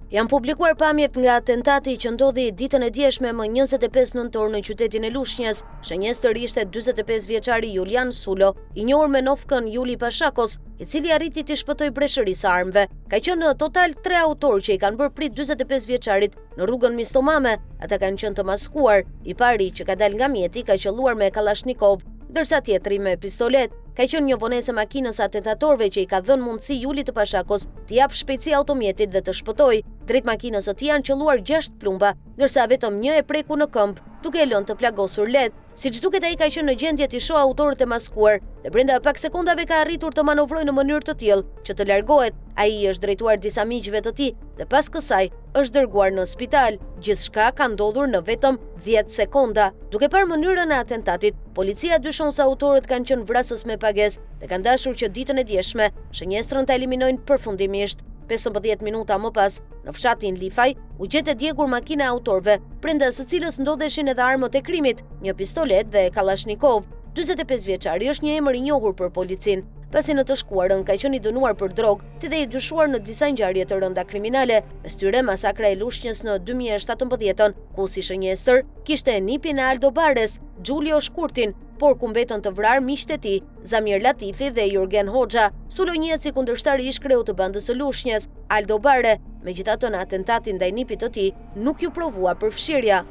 Janë publikuar pamjet nga atentati që ndodhi ditën e djeshme më 25 nëntor në qytetin e Lushnjës. Shënjestër ishte 45 vjeçari Julian Sulo, i njohur me nofkën Juli Pashakos, i cili arriti të shpëtoj breshërisë armëve. Ka qenë në total 3 autorë që i kanë bërë prit 45 vjeçarit në rrugën Mistomame. Ata kanë qenë të maskuar. I pari që ka dalë nga mjeti ka qelluar me Kalashnikov, ndërsa tjetri me pistolet. Ka qenë një vonesë makinës atentatorëve që i ka dhënë mundësi Julit të Pashakos të jap shpejtësi automjetit dhe të shpëtojë. Drejt makinës së tij janë qelluar 6 plumba, ndërsa vetëm një e preku në këmbë, duke e lënë të plagosur lehtë. Siç duket ai ka qenë në gjendje të shohë autorët e maskuar dhe brenda pak sekondave ka arritur të manovrojë në mënyrë të tillë që të largohet. Ai është drejtuar disa miqve të tij dhe pas kësaj është dërguar në spital. Gjithçka ka ndodhur në vetëm 10 sekonda. Duke parë mënyrën e atentatit, policia dyshon se autorët kanë qenë vrasës me pagesë dhe kanë dashur që ditën e djeshme shënjestrën ta eliminojnë përfundimisht. 15 minuta më pas, në fshatin Lifaj, u gjetë e djegur makina e autorëve, brenda së cilës ndodheshin edhe armët e krimit, një pistolet dhe Kalashnikov. 45 vjeçari është një emër i njohur për policinë, pasi në të shkuarën ka qenë i dënuar për drogë, si dhe i dyshuar në disa ngjarje të rënda kriminale, mes tyre masakra e Lushnjës në 2017, ku si shënjestër kishte nipin e Aldo Bares, Gjulio Shkurtin, por ku mbetën të vrarë miqtë e tij, Zamir Latifi dhe Jurgen Hoxha. Sulo njihet si kundërshtar i ish-kreut të bandës së Lushnjës, Aldo Bare, megjithatë në atentatin ndaj nipit të tij nuk ju provua përfshirja.